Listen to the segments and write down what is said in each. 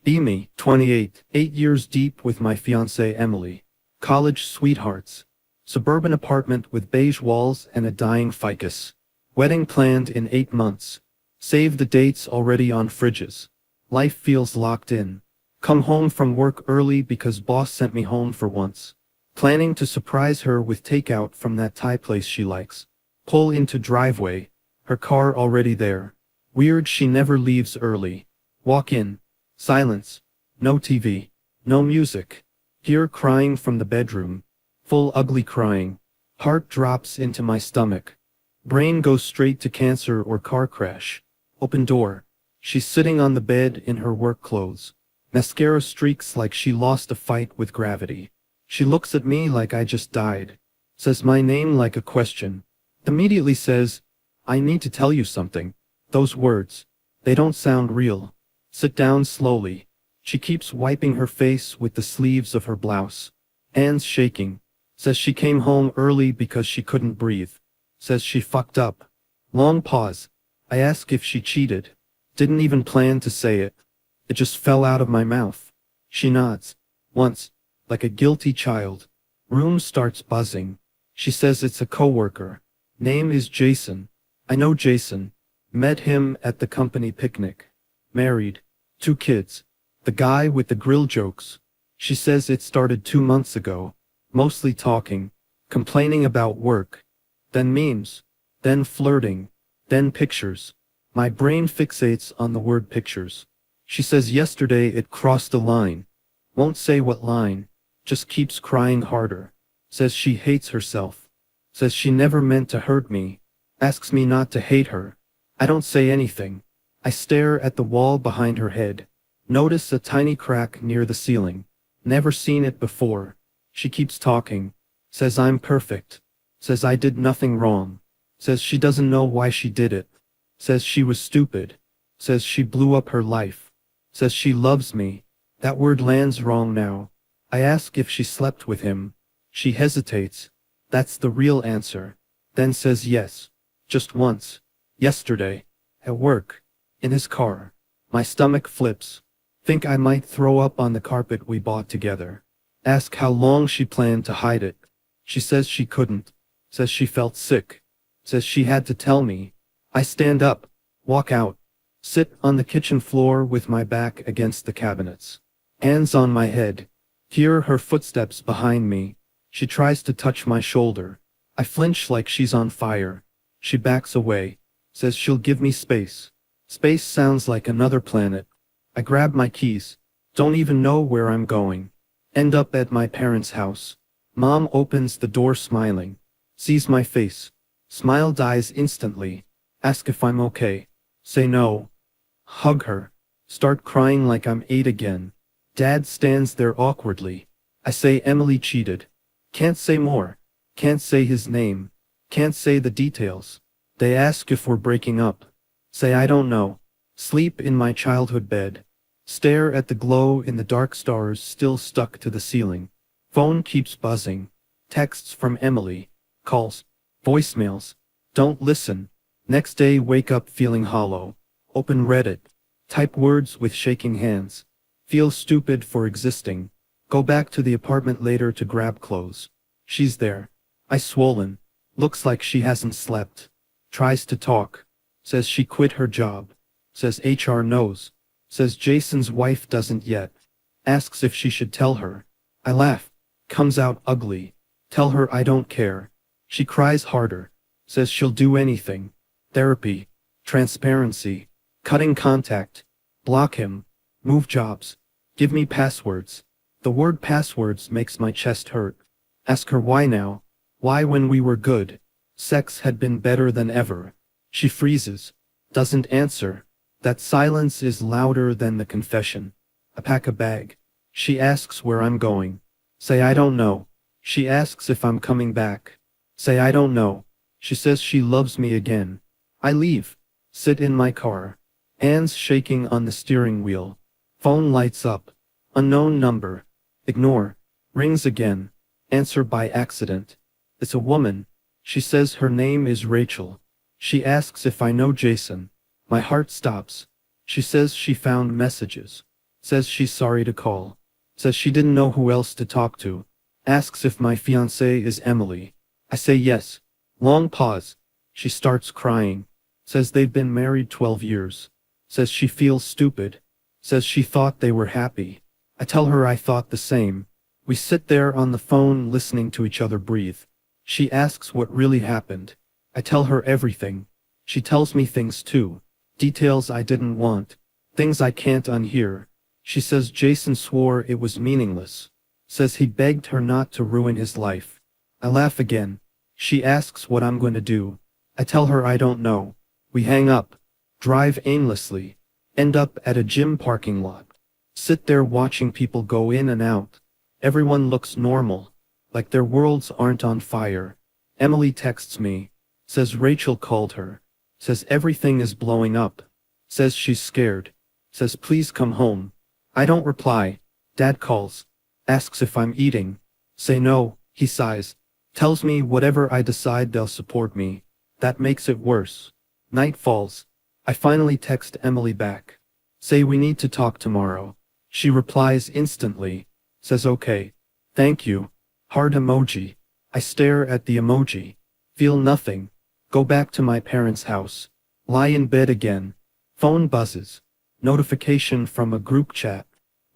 Me, 28, 8 years deep with my fiancée Emily. College sweethearts. Suburban apartment with beige walls and a dying ficus. Wedding planned in 8 months. Save the dates already on fridges. Life feels locked in. Come home from work early because boss sent me home for once. Planning to surprise her with takeout from that Thai place she likes. Pull into driveway. Her car already there. Weird she never leaves early. Walk in. Silence. No TV. No music. Hear crying from the bedroom. Full ugly crying. Heart drops into my stomach. Brain goes straight to cancer or car crash. Open door. She's sitting on the bed in her work clothes. Mascara streaks like she lost a fight with gravity. She looks at me like I just died. Says my name like a question. Immediately says, I need to tell you something. Those words. They don't sound real. Sit down slowly. She keeps wiping her face with the sleeves of her blouse. Hands shaking. Says she came home early because she couldn't breathe. Says she fucked up. Long pause. I ask if she cheated. Didn't even plan to say it. It just fell out of my mouth. She nods. Once. Like a guilty child. Room starts buzzing. She says it's a coworker. Name is Jason. I know Jason. Met him at the company picnic. Married. 2 kids. The guy with the grill jokes. She says it started 2 months ago. Mostly talking. Complaining about work. Then memes. Then flirting. Then pictures. My brain fixates on the word pictures. She says yesterday it crossed a line. Won't say what line. Just keeps crying harder. Says she hates herself. Says she never meant to hurt me. Asks me not to hate her. I don't say anything. I stare at the wall behind her head. Notice a tiny crack near the ceiling. Never seen it before. She keeps talking. Says I'm perfect. Says I did nothing wrong. Says she doesn't know why she did it. Says she was stupid. Says she blew up her life. Says she loves me. That word lands wrong now. I ask if she slept with him. She hesitates. That's the real answer. Then says yes. Just once. Yesterday. At work. In his car. My stomach flips. Think I might throw up on the carpet we bought together. Ask how long she planned to hide it. She says she couldn't. Says she felt sick. Says she had to tell me. I stand up. Walk out. Sit on the kitchen floor with my back against the cabinets. Hands on my head. Hear her footsteps behind me. She tries to touch my shoulder. I flinch like she's on fire. She backs away. Says she'll give me space. Space sounds like another planet. I grab my keys. Don't even know where I'm going. End up at my parents' house. Mom opens the door smiling. Sees my face. Smile dies instantly. Ask if I'm okay. Say no. Hug her. Start crying like I'm 8 again. Dad stands there awkwardly. I say Emily cheated. Can't say more. Can't say his name. Can't say the details. They ask if we're breaking up. Say I don't know. Sleep in my childhood bed. Stare at the glow in the dark stars still stuck to the ceiling. Phone keeps buzzing. Texts from Emily. Calls. Voicemails. Don't listen. Next day wake up feeling hollow. Open Reddit. Type words with shaking hands. Feel stupid for existing. Go back to the apartment later to grab clothes. She's there. Eye swollen. Looks like she hasn't slept. Tries to talk. Says she quit her job. Says HR knows. Says Jason's wife doesn't yet. Asks if she should tell her. I laugh. Comes out ugly. Tell her I don't care. She cries harder. Says she'll do anything. Therapy. Transparency. Cutting contact. Block him. Move jobs. Give me passwords. The word passwords makes my chest hurt. Ask her why now. Why when we were good? Sex had been better than ever. She freezes. Doesn't answer. That silence is louder than the confession. I pack a bag. She asks where I'm going. Say I don't know. She asks if I'm coming back. Say I don't know. She says she loves me again. I leave. Sit in my car. Hands shaking on the steering wheel. Phone lights up. Unknown number. Ignore. Rings again. Answer by accident. It's a woman. She says her name is Rachel. She asks if I know Jason. My heart stops. She says she found messages. Says she's sorry to call. Says she didn't know who else to talk to. Asks if my fiancée is Emily. I say yes. Long pause. She starts crying. Says they've been married 12 years. Says she feels stupid. Says she thought they were happy. I tell her I thought the same. We sit there on the phone listening to each other breathe. She asks what really happened. I tell her everything. She tells me things too. Details I didn't want. Things I can't unhear. She says Jason swore it was meaningless. Says he begged her not to ruin his life. I laugh again. She asks what I'm going to do. I tell her I don't know. We hang up. Drive aimlessly. End up at a gym parking lot. Sit there watching people go in and out. Everyone looks normal. Like their worlds aren't on fire. Emily texts me. Says Rachel called her. Says everything is blowing up. Says she's scared. Says please come home. I don't reply. Dad calls. Asks if I'm eating. Say no, he sighs. Tells me whatever I decide they'll support me. That makes it worse. Night falls. I finally text Emily back. Say we need to talk tomorrow. She replies instantly. Says okay. Thank you. Heart emoji. I stare at the emoji. Feel nothing. Go back to my parents' house. Lie in bed again. Phone buzzes. Notification from a group chat.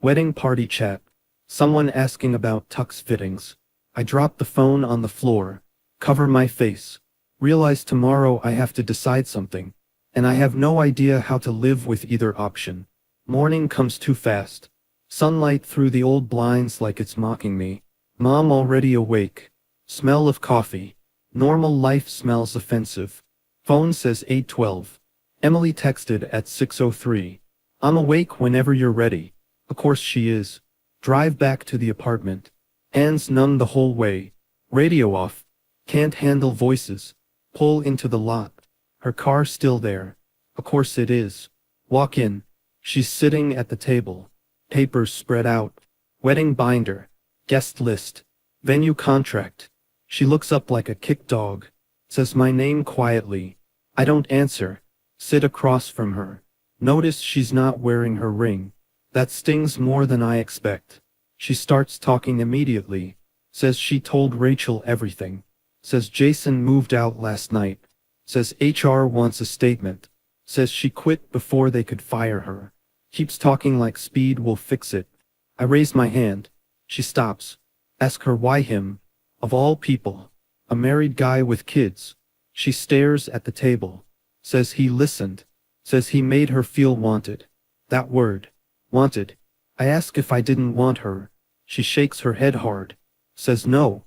Wedding party chat. Someone asking about tux fittings. I drop the phone on the floor. Cover my face. Realize tomorrow I have to decide something. And I have no idea how to live with either option. Morning comes too fast. Sunlight through the old blinds like it's mocking me. Mom already awake. Smell of coffee. Normal life smells offensive. Phone says 8:12. Emily texted at 6:03. I'm awake whenever you're ready. Of course she is. Drive back to the apartment. Hands numb the whole way. Radio off. Can't handle voices. Pull into the lot. Her car still there. Of course it is. Walk in. She's sitting at the table. Papers spread out. Wedding binder. Guest list. Venue contract. She looks up like a kicked dog. Says my name quietly. I don't answer. Sit across from her. Notice she's not wearing her ring. That stings more than I expect. She starts talking immediately. Says she told Rachel everything. Says Jason moved out last night. Says HR wants a statement. Says she quit before they could fire her. Keeps talking like speed will fix it. I raise my hand. She stops. Ask her why him. Of all people. A married guy with kids. She stares at the table. Says he listened. Says he made her feel wanted. That word. Wanted. I ask if I didn't want her. She shakes her head hard. Says no.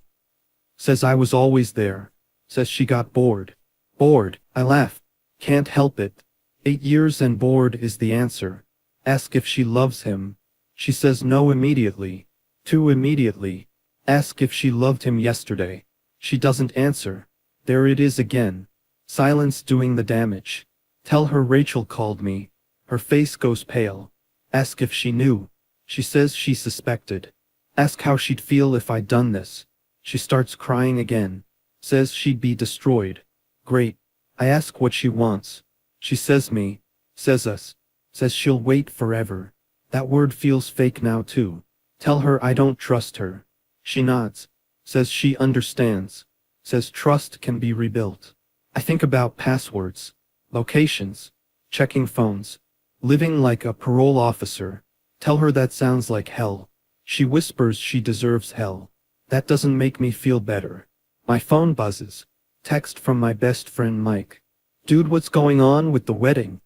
Says I was always there. Says she got bored. Bored. I laugh. Can't help it. 8 years and bored is the answer. Ask if she loves him. She says no immediately. Too immediately. Ask if she loved him yesterday. She doesn't answer. There it is again. Silence doing the damage. Tell her Rachel called me. Her face goes pale. Ask if she knew. She says she suspected. Ask how she'd feel if I'd done this. She starts crying again. Says she'd be destroyed. Great. I ask what she wants. She says me. Says us. Says she'll wait forever. That word feels fake now too. Tell her I don't trust her. She nods. Says she understands. Says trust can be rebuilt. I think about passwords. Locations. Checking phones. Living like a parole officer. Tell her that sounds like hell. She whispers she deserves hell. That doesn't make me feel better. My phone buzzes. Text from my best friend Mike. Dude, what's going on with the wedding?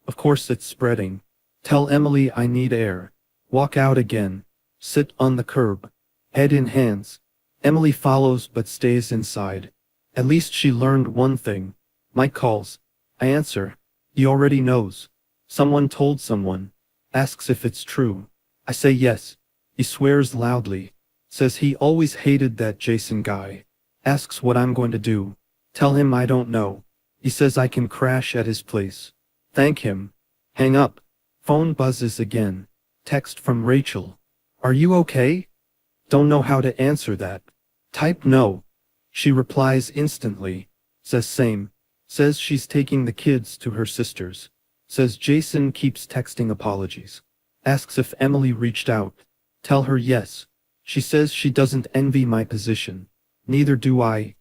Of course it's spreading. Tell Emily I need air. Walk out again. Sit on the curb. Head in hands. Emily follows but stays inside. At least she learned one thing. Mike calls. I answer. He already knows. Someone told someone. Asks if it's true. I say yes. He swears loudly. Says he always hated that Jason guy. Asks what I'm going to do. Tell him I don't know. He says I can crash at his place. Thank him. Hang up. Phone buzzes again. Text from Rachel. Are you okay? Don't know how to answer that. Type no. She replies instantly. Says same. Says she's taking the kids to her sister's. Says Jason keeps texting apologies. Asks if Emily reached out. Tell her yes. She says she doesn't envy my position. Neither do I.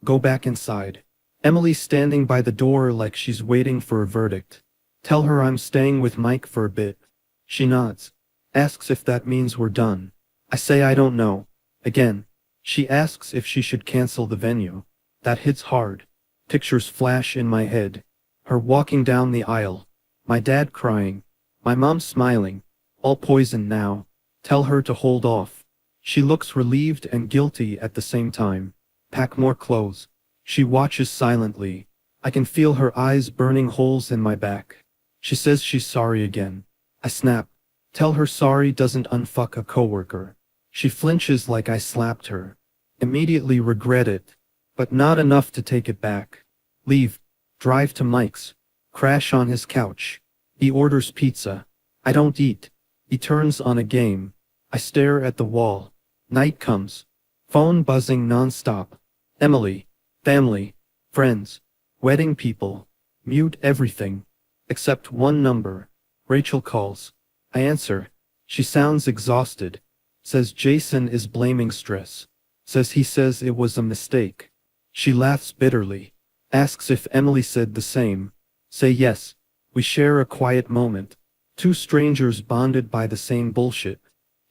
Go back inside. Emily standing by the door like she's waiting for a verdict. Tell her I'm staying with Mike for a bit. She nods. Asks if that means we're done. I say I don't know. Again. She asks if she should cancel the venue. That hits hard. Pictures flash in my head. Her walking down the aisle. My dad crying. My mom smiling. All poison now. Tell her to hold off. She looks relieved and guilty at the same time. Pack more clothes. She watches silently. I can feel her eyes burning holes in my back. She says she's sorry again. I snap. Tell her sorry doesn't unfuck a coworker. She flinches like I slapped her. Immediately regret it. But not enough to take it back. Leave. Drive to Mike's. Crash on his couch. He orders pizza. I don't eat. He turns on a game. I stare at the wall. Night comes. Phone buzzing non-stop. Emily. Family. Friends. Wedding people. Mute everything. Except one number. Rachel calls. I answer. She sounds exhausted. Says Jason is blaming stress. Says he says it was a mistake. She laughs bitterly. Asks if Emily said the same. Say yes. We share a quiet moment. Two strangers bonded by the same bullshit.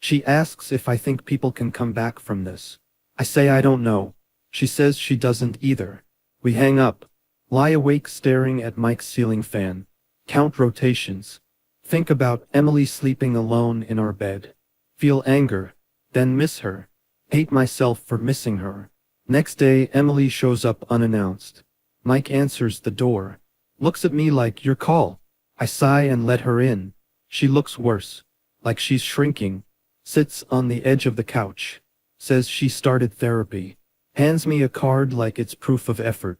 She asks if I think people can come back from this. I say I don't know. She says she doesn't either. We hang up. Lie awake staring at Mike's ceiling fan. Count rotations. Think about Emily sleeping alone in our bed. Feel anger. Then miss her. Hate myself for missing her. Next day Emily shows up unannounced. Mike answers the door. Looks at me like, your call. I sigh and let her in. She looks worse. Like she's shrinking. Sits on the edge of the couch. Says she started therapy. Hands me a card like it's proof of effort.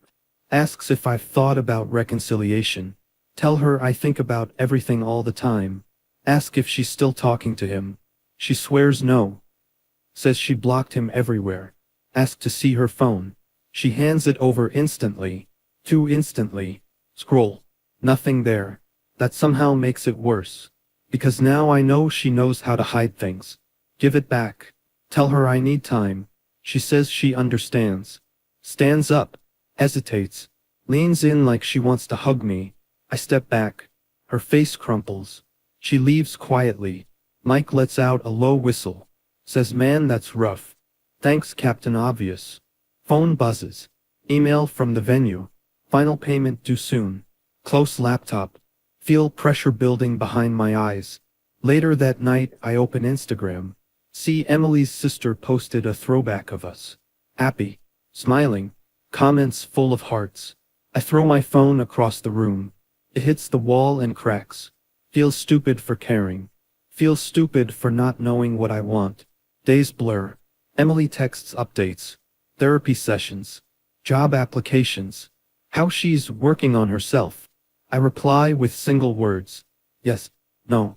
Asks if I've thought about reconciliation. Tell her I think about everything all the time. Ask if she's still talking to him. She swears no. Says she blocked him everywhere. Ask to see her phone. She hands it over instantly. Too instantly. Scroll. Nothing there. That somehow makes it worse. Because now I know she knows how to hide things. Give it back. Tell her I need time. She says she understands. Stands up. Hesitates. Leans in like she wants to hug me. I step back. Her face crumples. She leaves quietly. Mike lets out a low whistle. Says, man, that's rough. Thanks, Captain Obvious. Phone buzzes. Email from the venue. Final payment due soon. Close laptop. Feel pressure building behind my eyes. Later that night, I open Instagram. See Emily's sister posted a throwback of us. Happy. Smiling. Comments full of hearts. I throw my phone across the room. It hits the wall and cracks. Feel stupid for caring. Feel stupid for not knowing what I want. Days blur. Emily texts updates. Therapy sessions. Job applications. How she's working on herself. I reply with single words. Yes. No.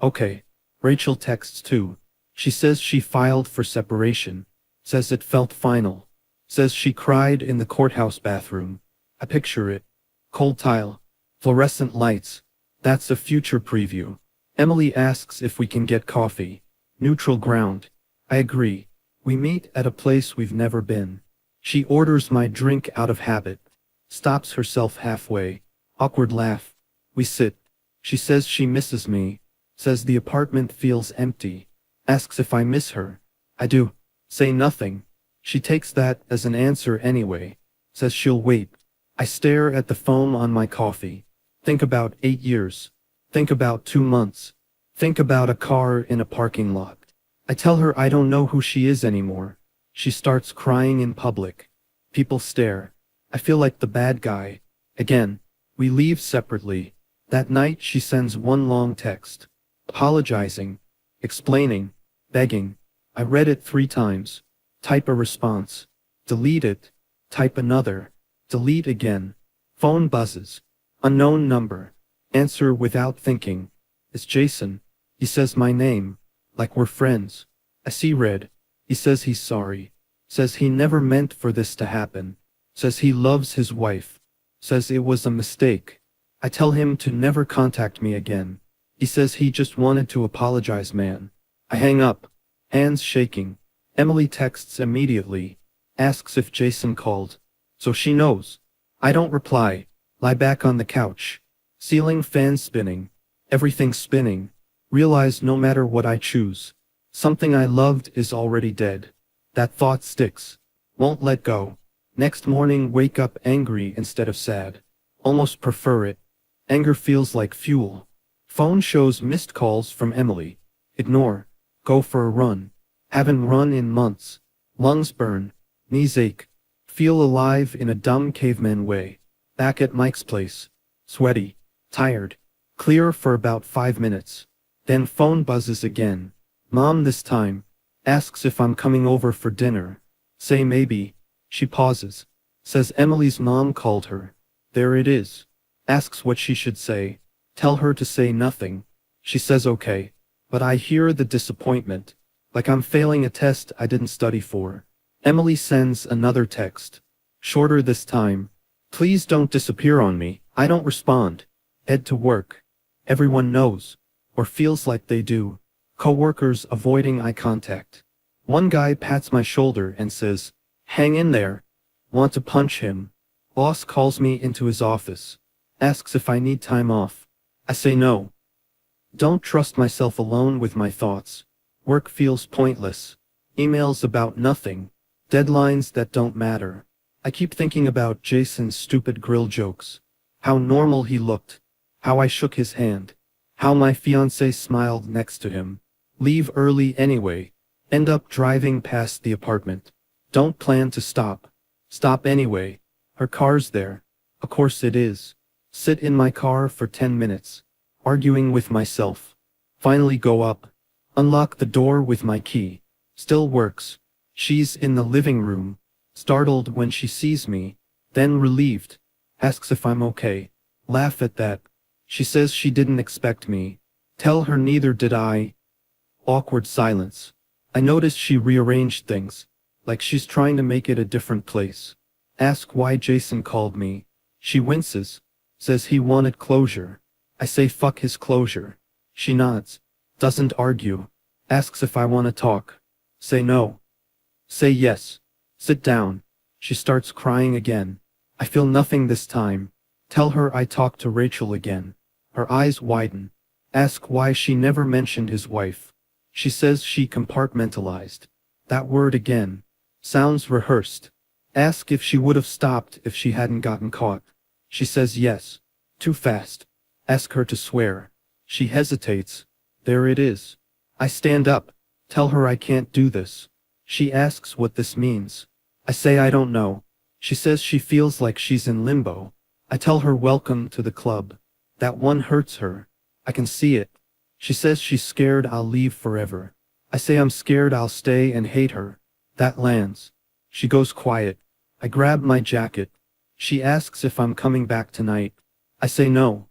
Okay. Rachel texts too. She says she filed for separation. Says it felt final. Says she cried in the courthouse bathroom. I picture it. Cold tile. Fluorescent lights. That's a future preview. Emily asks if we can get coffee. Neutral ground. I agree. We meet at a place we've never been. She orders my drink out of habit. Stops herself halfway. Awkward laugh. We sit. She says she misses me. Says the apartment feels empty. Asks if I miss her. I do. Say nothing. She takes that as an answer anyway. Says she'll wait. I stare at the foam on my coffee. Think about 8 years. Think about 2 months. Think about a car in a parking lot. I tell her I don't know who she is anymore. She starts crying in public. People stare. I feel like the bad guy. Again. We leave separately. That night she sends one long text. Apologizing. Explaining. Begging. I read it 3 times. Type a response. Delete it. Type another. Delete again. Phone buzzes. Unknown number. Answer without thinking. It's Jason. He says my name. Like we're friends. I see red. He says he's sorry. Says he never meant for this to happen. Says he loves his wife. Says it was a mistake. I tell him to never contact me again. He says he just wanted to apologize, man. I hang up, hands shaking. Emily texts immediately, asks if Jason called. So she knows. I don't reply, lie back on the couch. Ceiling fan spinning. Everything spinning. Realize no matter what I choose, something I loved is already dead. That thought sticks. Won't let go. Next morning wake up angry instead of sad. Almost prefer it. Anger feels like fuel. Phone shows missed calls from Emily. Ignore. Go for a run. Haven't run in months. Lungs burn. Knees ache. Feel alive in a dumb caveman way. Back at Mike's place. Sweaty. Tired. Clear for about 5 minutes. Then phone buzzes again. Mom this time. Asks if I'm coming over for dinner. Say maybe. She pauses. Says Emily's mom called her. There it is. Asks what she should say. Tell her to say nothing. She says okay. But I hear the disappointment. Like I'm failing a test I didn't study for. Emily sends another text. Shorter this time. Please don't disappear on me. I don't respond. Head to work. Everyone knows. Or feels like they do. Coworkers avoiding eye contact. One guy pats my shoulder and says, hang in there. Want to punch him. Boss calls me into his office. Asks if I need time off. I say no. Don't trust myself alone with my thoughts. Work feels pointless. Emails about nothing. Deadlines that don't matter. I keep thinking about Jason's stupid grill jokes. How normal he looked. How I shook his hand. How my fiancée smiled next to him. Leave early anyway. End up driving past the apartment. Don't plan to stop. Stop anyway. Her car's there. Of course it is. Sit in my car for 10 minutes. Arguing with myself. Finally go up. Unlock the door with my key. Still works. She's in the living room. Startled when she sees me. Then relieved. Asks if I'm okay. Laugh at that. She says she didn't expect me. Tell her neither did I. Awkward silence. I notice she rearranged things. Like she's trying to make it a different place. Ask why Jason called me. She winces. Says he wanted closure. I say fuck his closure. She nods. Doesn't argue. Asks if I want to talk. Say no. Say yes. Sit down. She starts crying again. I feel nothing this time. Tell her I talked to Rachel again. Her eyes widen. Ask why she never mentioned his wife. She says she compartmentalized. That word again. Sounds rehearsed. Ask if she would have stopped if she hadn't gotten caught. She says yes. Too fast. Ask her to swear. She hesitates. There it is. I stand up. Tell her I can't do this. She asks what this means. I say I don't know. She says she feels like she's in limbo. I tell her welcome to the club. That one hurts her. I can see it. She says she's scared I'll leave forever. I say I'm scared I'll stay and hate her. That lands. She goes quiet. I grab my jacket. She asks if I'm coming back tonight. I say no.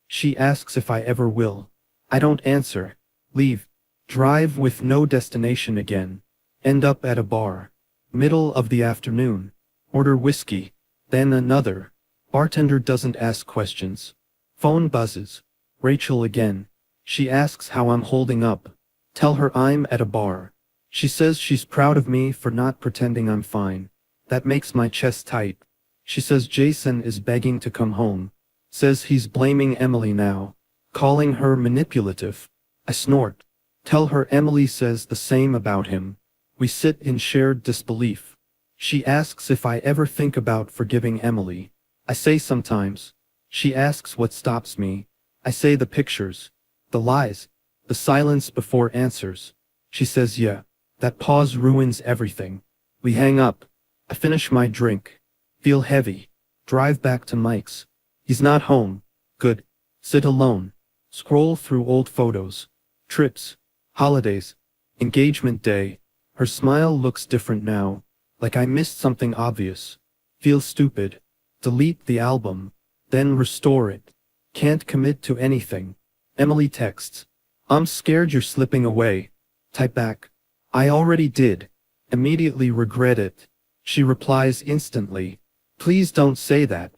She asks if I ever will. I don't answer. Leave. Drive with no destination again. End up at a bar. Middle of the afternoon. Order whiskey. Then another. Bartender doesn't ask questions. Phone buzzes. Rachel again. She asks how I'm holding up. Tell her I'm at a bar. She says she's proud of me for not pretending I'm fine. That makes my chest tight. She says Jason is begging to come home. Says he's blaming Emily now. Calling her manipulative. I snort. Tell her Emily says the same about him. We sit in shared disbelief. She asks if I ever think about forgiving Emily. I say sometimes. She asks what stops me. I say the pictures. The lies. The silence before answers. She says yeah. That pause ruins everything. We hang up. I finish my drink. Feel heavy. Drive back to Mike's. He's not home. Good. Sit alone. Scroll through old photos. Trips. Holidays. Engagement day. Her smile looks different now. Like I missed something obvious. Feel stupid. Delete the album. Then restore it. Can't commit to anything. Emily texts. I'm scared you're slipping away. Type back. I already did. Immediately regret it. She replies instantly. Please don't say that.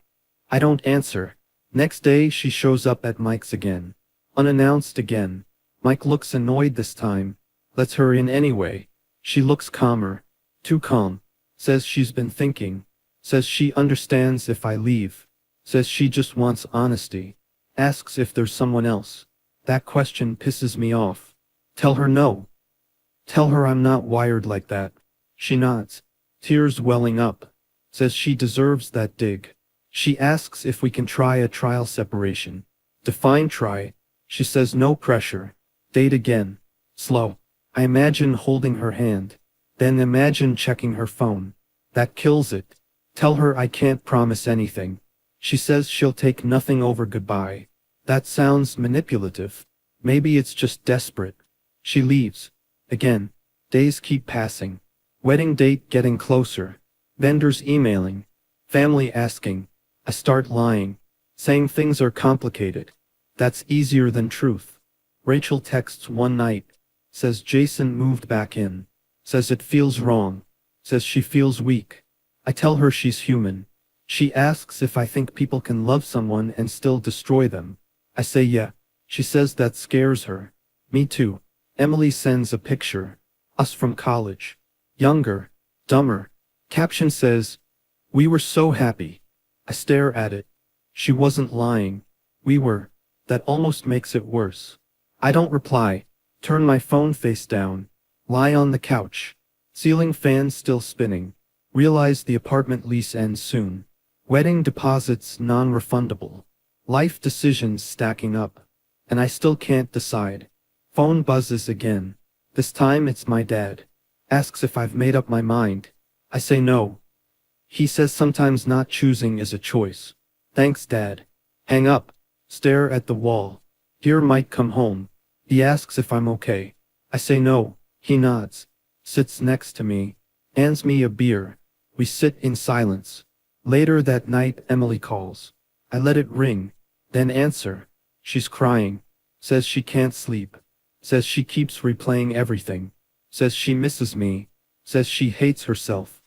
I don't answer. Next day she shows up at Mike's again. Unannounced again. Mike looks annoyed this time. Lets her in anyway. She looks calmer. Too calm. Says she's been thinking. Says she understands if I leave. Says she just wants honesty. Asks if there's someone else. That question pisses me off. Tell her no. Tell her I'm not wired like that. She nods. Tears welling up. Says she deserves that dig. She asks if we can try a trial separation. Define try. She says no pressure. Date again. Slow. I imagine holding her hand. Then imagine checking her phone. That kills it. Tell her I can't promise anything. She says she'll take nothing over goodbye. That sounds manipulative. Maybe it's just desperate. She leaves. Again. Days keep passing. Wedding date getting closer. Vendors emailing. Family asking. I start lying. Saying things are complicated. That's easier than truth. Rachel texts one night. Says Jason moved back in. Says it feels wrong. Says she feels weak. I tell her she's human. She asks if I think people can love someone and still destroy them. I say yeah. She says that scares her. Me too. Emily sends a picture. Us from college. Younger. Dumber. Caption says, "We were so happy." I stare at it. She wasn't lying. We were. That almost makes it worse. I don't reply. Turn my phone face down. Lie on the couch. Ceiling fan still spinning. Realize the apartment lease ends soon. Wedding deposits non-refundable. Life decisions stacking up. And I still can't decide. Phone buzzes again. This time it's my dad. Asks if I've made up my mind. I say no. He says sometimes not choosing is a choice. Thanks, Dad. Hang up. Stare at the wall. Hear Mike come home. He asks if I'm okay. I say no. He nods. Sits next to me. Hands me a beer. We sit in silence. Later that night Emily calls. I let it ring. Then answer. She's crying. Says she can't sleep. Says she keeps replaying everything. Says she misses me. Says she hates herself.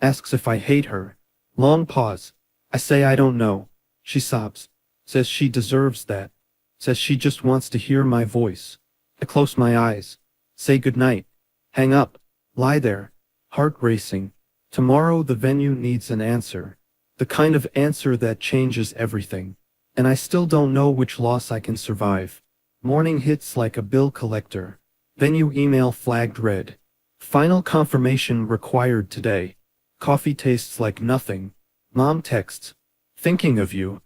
Asks if I hate her. Long pause. I say I don't know. She sobs. Says she deserves that. Says she just wants to hear my voice. I close my eyes. Say goodnight. Hang up. Lie there. Heart racing. Tomorrow the venue needs an answer. The kind of answer that changes everything. And I still don't know which loss I can survive. Morning hits like a bill collector. Venue email flagged red. Final confirmation required today. Coffee tastes like nothing. Mom texts. Thinking of you.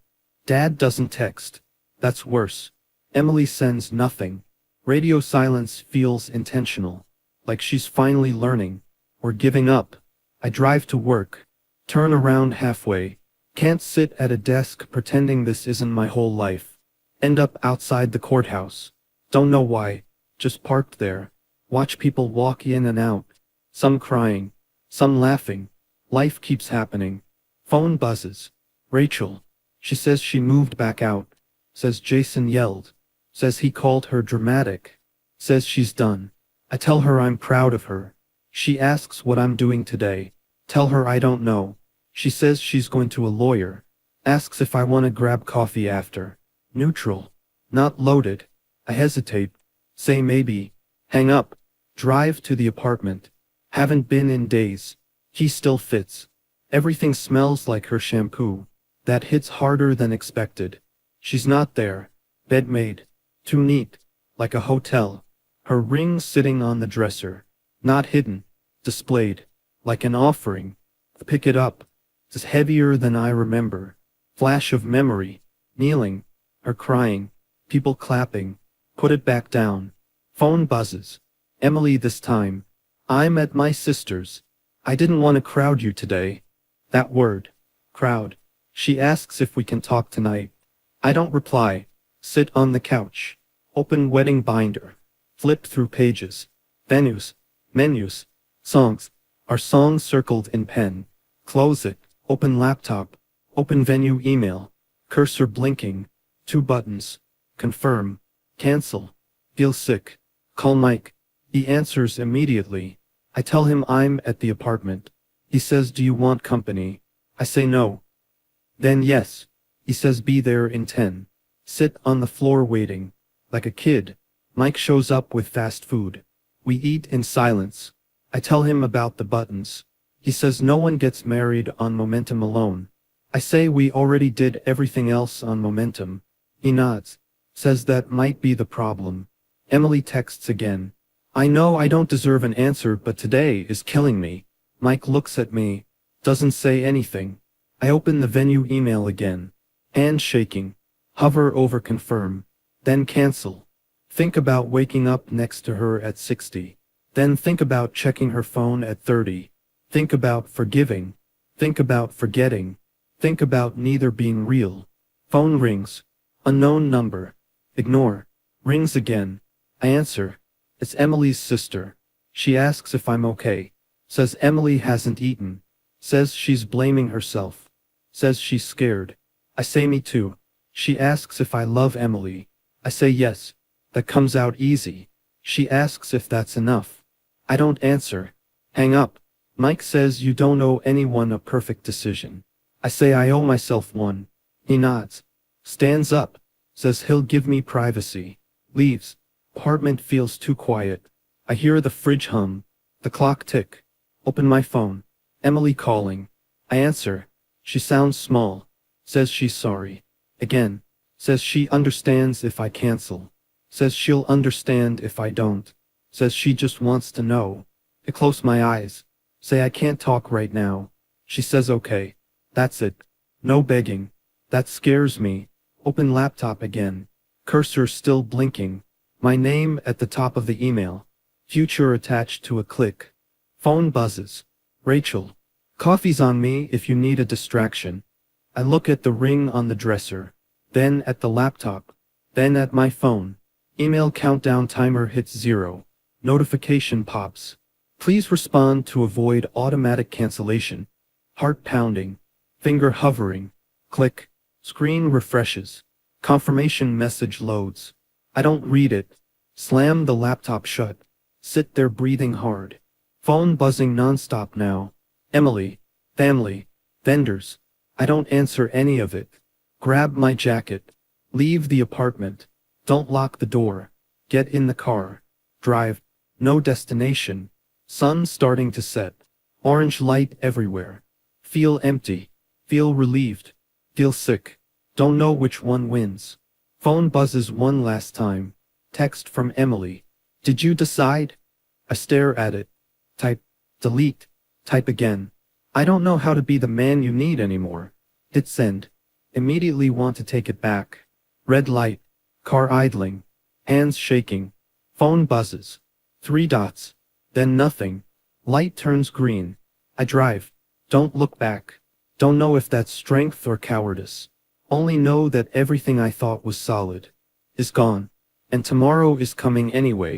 Dad doesn't text. That's worse. Emily sends nothing. Radio silence feels intentional. Like she's finally learning. Or giving up. I drive to work. Turn around halfway. Can't sit at a desk pretending this isn't my whole life. End up outside the courthouse. Don't know why. Just parked there. Watch people walk in and out. Some crying. Some laughing. Life keeps happening. Phone buzzes. Rachel. She says she moved back out. Says Jason yelled. Says he called her dramatic. Says she's done. I tell her I'm proud of her. She asks what I'm doing today. Tell her I don't know. She says she's going to a lawyer. Asks if I want to grab coffee after. Neutral. Not loaded. I hesitate. Say maybe. Hang up. Drive to the apartment. Haven't been in days. He still fits. Everything smells like her shampoo. That hits harder than expected. She's not there. Bed made. Too neat. Like a hotel. Her ring sitting on the dresser. Not hidden. Displayed. Like an offering. Pick it up. It's heavier than I remember. Flash of memory. Kneeling. Her crying. People clapping. Put it back down. Phone buzzes. Emily this time. I'm at my sister's. I didn't want to crowd you today. That word. Crowd. She asks if we can talk tonight. I don't reply. Sit on the couch. Open wedding binder. Flip through pages. Venues. Menus. Songs. Our songs circled in pen. Close it. Open laptop. Open venue email. Cursor blinking. 2 buttons. Confirm. Cancel. Feel sick. Call Mike. He answers immediately. I tell him I'm at the apartment. He says, do you want company? I say no. Then yes. He says be there in 10. Sit on the floor waiting. Like a kid, Mike shows up with fast food. We eat in silence. I tell him about the buttons. He says no one gets married on momentum alone. I say we already did everything else on momentum. He nods. Says that might be the problem. Emily texts again. I know I don't deserve an answer, but today is killing me. Mike looks at me. Doesn't say anything. I open the venue email again. Hand shaking. Hover over confirm. Then cancel. Think about waking up next to her at 60. Then think about checking her phone at 30. Think about forgiving. Think about forgetting. Think about neither being real. Phone rings. Unknown number. Ignore. Rings again. I answer. It's Emily's sister. She asks if I'm okay. Says Emily hasn't eaten. Says she's blaming herself. Says she's scared. I say me too. She asks if I love Emily. I say yes. That comes out easy. She asks if that's enough. I don't answer. Hang up. Mike says you don't owe anyone a perfect decision. I say I owe myself one. He nods. Stands up. Says he'll give me privacy. Leaves. Apartment feels too quiet. I hear the fridge hum. The clock tick. Open my phone. Emily calling. I answer. She sounds small. Says she's sorry. Again. Says she understands if I cancel. Says she'll understand if I don't. Says she just wants to know. I close my eyes. Say I can't talk right now. She says okay. That's it. No begging. That scares me. Open laptop again. Cursor still blinking. My name at the top of the email. Future attached to a click. Phone buzzes. Rachel. Coffee's on me if you need a distraction. I look at the ring on the dresser. Then at the laptop. Then at my phone. Email countdown timer hits 0. Notification pops. Please respond to avoid automatic cancellation. Heart pounding. Finger hovering. Click. Screen refreshes. Confirmation message loads. I don't read it. Slam the laptop shut. Sit there breathing hard. Phone buzzing nonstop now. Emily. Family. Vendors. I don't answer any of it. Grab my jacket. Leave the apartment. Don't lock the door. Get in the car. Drive. No destination. Sun starting to set. Orange light everywhere. Feel empty. Feel relieved. Feel sick. Don't know which one wins. Phone buzzes one last time. Text from Emily. Did you decide? I stare at it. Type. Delete. Type again. I don't know how to be the man you need anymore. Hit send. Immediately want to take it back. Red light. Car idling. Hands shaking. Phone buzzes. 3 dots. Then nothing. Light turns green. I drive. Don't look back. Don't know if that's strength or cowardice. Only know that everything I thought was solid is gone. And tomorrow is coming anyway.